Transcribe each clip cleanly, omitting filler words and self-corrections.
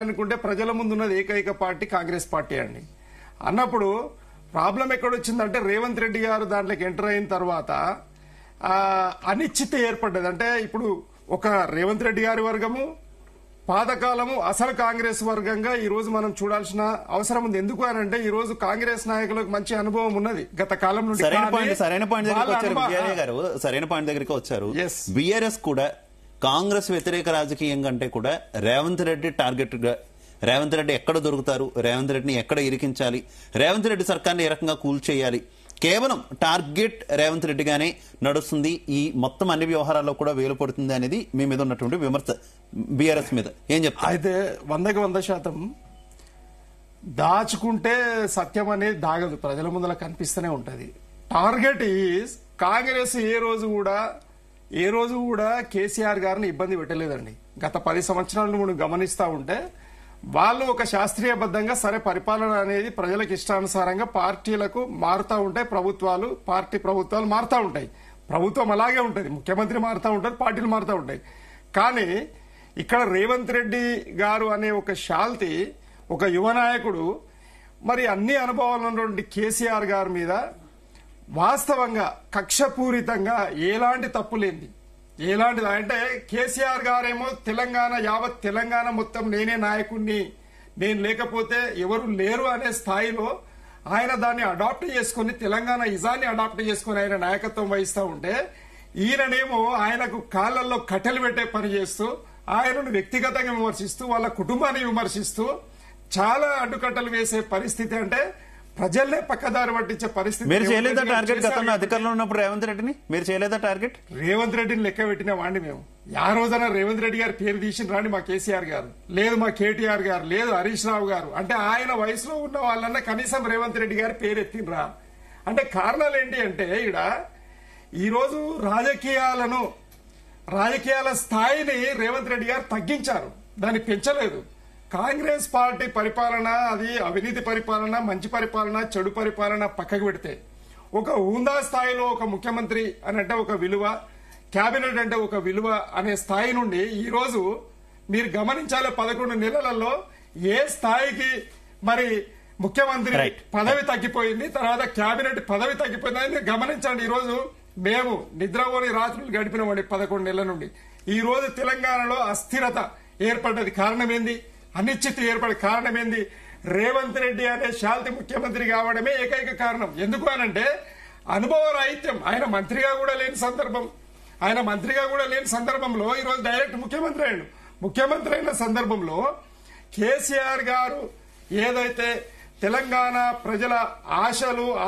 అనుకుంటే ప్రజల ముందు ఉన్నది ఏకైక పార్టీ కాంగ్రెస్ పార్టీ అండి. అన్నప్పుడు ప్రాబ్లం ఎక్కడొచ్చిందంటే రేవంత్ రెడ్డి గారు దాంట్లోకి ఎంటర్ అయిన తర్వాత అనిశ్చిత ఏర్పడ్డది. అంటే ఇప్పుడు ఒక రేవంత్ రెడ్డి గారి వర్గము పాతకాలము అసలు కాంగ్రెస్ వర్గంగా ఈ రోజు మనం చూడాల్సిన అవసరం ఉంది. ఎందుకు అని అంటే ఈ రోజు కాంగ్రెస్ నాయకులకు మంచి అనుభవం ఉన్నది గత కాలం నుండి. సరైన పాయింట్ దగ్గరికి వచ్చారు. బీఆర్ఎస్ కూడా కాంగ్రెస్ వ్యతిరేక రాజకీయం కంటే కూడా రేవంత్ రెడ్డి టార్గెట్ గా, రేవంత్ రెడ్డి ఎక్కడ దొరుకుతారు, రేవంత్ రెడ్డిని ఎక్కడ ఇరికించాలి, రేవంత్ రెడ్డి సర్కార్ని ఏ రకంగా కూల్ చేయాలి, కేవలం టార్గెట్ రేవంత్ రెడ్డిగానే నడుస్తుంది. ఈ మొత్తం అన్ని వ్యవహారాల్లో కూడా వేలు పడుతుంది అనేది మీ మీద ఉన్నటువంటి విమర్శ బీఆర్ఎస్ మీద ఏం చెప్తారు? అయితే 100% దాచుకుంటే సత్యం అనేది దాగదు, ప్రజల ముందర కనిపిస్తూనే ఉంటది. టార్గెట్ ఈజ్ కాంగ్రెస్ ఏ రోజు కూడా కేసీఆర్ గారిని ఇబ్బంది పెట్టలేదండి. గత 10 సంవత్సరాలను మనం గమనిస్తా ఉంటే వాళ్ళు ఒక శాస్త్రీయబద్ధంగా సరే పరిపాలన అనేది ప్రజలకు ఇష్టానుసారంగా పార్టీలకు మారుతూ ఉంటాయి, ప్రభుత్వాలు మారుతూ ఉంటాయి. ప్రభుత్వం అలాగే ఉంటుంది, ముఖ్యమంత్రి మారుతూ ఉంటారు, పార్టీలు మారుతూ ఉంటాయి. కానీ ఇక్కడ రేవంత్ రెడ్డి గారు అనే ఒక శాల్తి, ఒక యువ నాయకుడు, మరి అన్ని అనుభవాలు ఉన్నటువంటి కేసీఆర్ గారి మీద వాస్తవంగా కక్షపూరితంగా ఎలాంటి తప్పు లేనిది, ఎలాంటిది అంటే కేసీఆర్ గారేమో యావత్ తెలంగాణ మొత్తం నేనే నాయకుడిని, నేను లేకపోతే ఎవరు లేరు అనే స్థాయిలో ఆయన దాన్ని అడాప్ట్ చేసుకుని, తెలంగాణ ఇజాన్ని అడాప్ట్ చేసుకుని ఆయన నాయకత్వం వహిస్తూ ఉంటే, ఈయననేమో ఆయనకు కాళ్లలో కట్టెలు పెట్టే పని చేస్తూ, ఆయనను వ్యక్తిగతంగా విమర్శిస్తూ, వాళ్ళ కుటుంబాన్ని విమర్శిస్తూ చాలా అడ్డుకట్టలు వేసే పరిస్థితి. అంటే ప్రజల్నే పక్కదారి పట్టించే పరిస్థితి. మీరు చేయలేదా టార్గెట్? గతంలో అధికారంలో ఉన్నప్పుడు రేవంత్ రెడ్డిని మీరు చేయలేదా టార్గెట్? రేవంత్ రెడ్డిని లెక్క పెట్టిన వాడిని మేము. ఆ రోజున రేవంత్ రెడ్డి గారి పేరు తీసిన రాండి మా కేసీఆర్ గారు, లేదు మా కేటీఆర్ గారు, లేదు హరీష్ రావు గారు. అంటే ఆయన వయసులో ఉన్న వాళ్ళన్నా కనీసం రేవంత్ రెడ్డి గారి పేరు ఎత్తినరా? అంటే కారణాలు ఏంటి అంటే ఈ రోజు రాజకీయాల స్థాయిని రేవంత్ రెడ్డి గారు తగ్గించారు, దాన్ని పెంచలేదు. కాంగ్రెస్ పార్టీ పరిపాలన అది అవినీతి పరిపాలన, మంచి పరిపాలన, చెడు పరిపాలన పక్కకు పెడితే ఒక హుందా స్థాయిలో ఒక ముఖ్యమంత్రి అని అంటే ఒక విలువ, కేబినెట్ అంటే ఒక విలువ అనే స్థాయి నుండి ఈ రోజు మీరు గమనించాలి 11 నెలలలో ఏ స్థాయికి మరి ముఖ్యమంత్రి పదవి తగ్గిపోయింది, తర్వాత కేబినెట్ పదవి తగ్గిపోయింది అని గమనించండి. ఈ రోజు మేము నిద్రపోని రాత్రులు గడిపినామండి 11 నెలల నుండి. ఈ రోజు తెలంగాణలో అస్థిరత ఏర్పడ్డది. కారణం ఏంది? అనిశ్చితి ఏర్పడే కారణం ఏంది? రేవంత్ రెడ్డి అనే శాల్తి ముఖ్యమంత్రి కావడమే ఏకైక కారణం. ఎందుకు అనంటే అనుభవ రాహిత్యం. ఆయన మంత్రిగా కూడా లేని సందర్భంలో ఈరోజు డైరెక్ట్ ముఖ్యమంత్రి అయిన సందర్భంలో కేసీఆర్ గారు ఏదైతే తెలంగాణ ప్రజల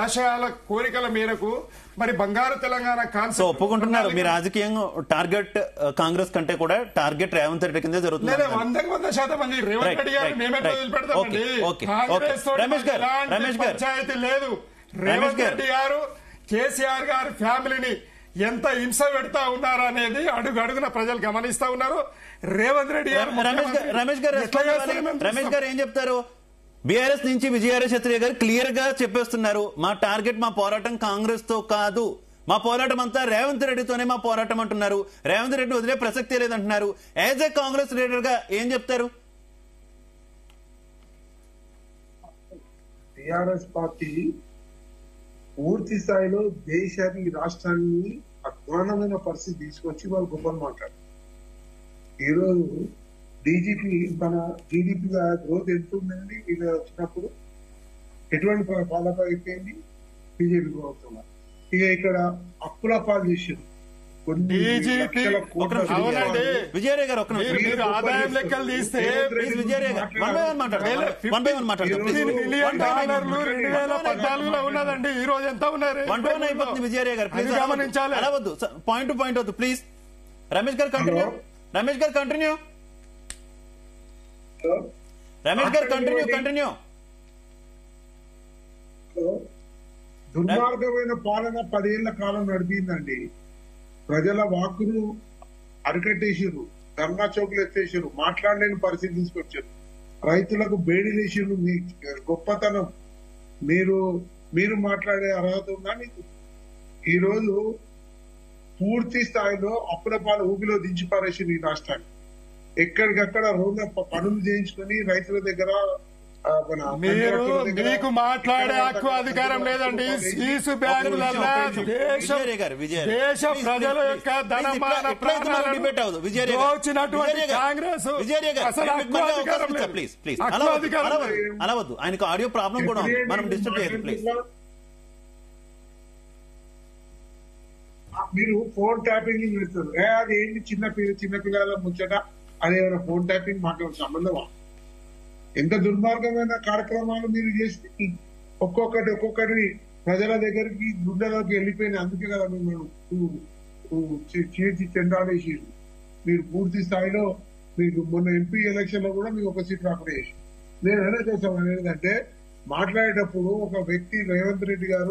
ఆశయాల కోరికల మేరకు మరి బంగారు తెలంగాణ కాన్సెప్ట్ ఒప్పుకుంటున్నారు. మీ రాజకీయం టార్గెట్ కాంగ్రెస్ కంటే కూడా టార్గెట్ రేవంత్ రెడ్డి కింద జరుగుతుంది. 100% రేవంత్ రెడ్డి గారు మేమే వదిలిపెడతామండి. కాంగ్రెస్ పంచాయతీ లేదు. రేవంత్ రెడ్డి గారు కేసీఆర్ గారి ఫ్యామిలీని ఎంత హింస పెడతా ఉన్నారు అనేది అడుగడుగున ప్రజలు గమనిస్తా ఉన్నారు. రేవంత్ రెడ్డి గారు రమేష్ గారు ఏం చెప్తారు? బీఆర్ఎస్ నుంచి విజయారావు క్షత్రియ గారు క్లియర్ గా చెప్పేస్తున్నారు, మా టార్గెట్, మా పోరాటం కాంగ్రెస్ తో కాదు, మా పోరాటం అంతా రేవంత్ రెడ్డితోనే మా పోరాటం అంటున్నారు. రేవంత్ రెడ్డి వదిలే ప్రసక్తే లేదంటున్నారు. యాజ్ ఏ కాంగ్రెస్ లీడర్ గా ఏం చెప్తారు? టిఆర్ఎస్ పార్టీ పూర్తి స్థాయిలో దేశాన్ని, రాష్ట్రాన్ని అధ్వానమైన పరిస్థితి తీసుకొచ్చి వాళ్ళు గొప్పలు మాట్లాడారు. ఈరోజు డీజీపీ మన జీడీపీ గ్రోత్ ఎంత ఉందండి వీళ్ళు వచ్చినప్పుడు, ఎటువంటి పాలక అయిపోయింది బీజేపీ ప్రభుత్వం. ఇక ఇక్కడ అప్పుల పాలు చేసారు. విజయరావు గారు ఆదాయం లెక్కలు తీస్తే $2014 ఉన్నదండి, ఈ రోజు ఎంత ఉన్నారు? విజయరావు గారు గమనించాలి. వద్దు, పాయింట్ టు పాయింట్ వద్దు ప్లీజ్. రమేష్ గారు కంటిన్యూ. దుర్మార్గమైన పాలన 10 ఏళ్ల కాలం నడిపిందండి. ప్రజల వాక్కును అరికట్టేసారు, ధర్నా చౌకులు ఎత్తేసారు, మాట్లాడలేని పరిస్థితి తీసుకొచ్చారు, రైతులకు బేడీలేసారు. మీ గొప్పతనం మీరు మాట్లాడే అర్హత ఉందా మీకు? ఈరోజు పూర్తి స్థాయిలో అప్పుల పాలు ఊపిలో దించి పారేసింది ఈ రాష్ట్రాన్ని. ఎక్కడికక్కడ రోడ్ల పనులు చేయించుకొని రైతుల దగ్గర మీరు మీకు మాట్లాడే హక్కు అధికారం లేదండి. సీసు బ్యాగులల్లా దేశ ప్రజల యొక్క ధనమాన ప్రాణాలను దోచినటువంటి కాంగ్రెస్ అసలు హక్కు అధికారం లేదు. ప్లీజ్ ప్లీజ్ హక్కు అధికారం లేదు. అనవద్దు. ఆయనకు ఆడియో ప్రాబ్లం కూడా ఉంది, మనం డిస్టర్బ్ చేయదు ప్లీజ్. మీరు ఫోన్ ట్యాపింగ్ పెడతారు. అది ఏంటి చిన్న పిల్లల ముచ్చట, అదేమైనా ఫోన్ ట్యాపింగ్ మాకు సంబంధమా? ఎంత దుర్మార్గమైన కార్యక్రమాలు మీరు చేసి ఒక్కొక్కటి ప్రజల దగ్గరికి గుండెలోకి వెళ్ళిపోయినాయి. అందుకే కదా మేము చీల్చి చెండాలేసి మీరు పూర్తి స్థాయిలో మీకు మొన్న ఎంపీ ఎలక్షన్ లో కూడా మీకు ఒక సీట్ రాకుండా చేసి నేను ఎలా చేసామని ఏంటంటే మాట్లాడేటప్పుడు ఒక వ్యక్తి రేవంత్ రెడ్డి గారు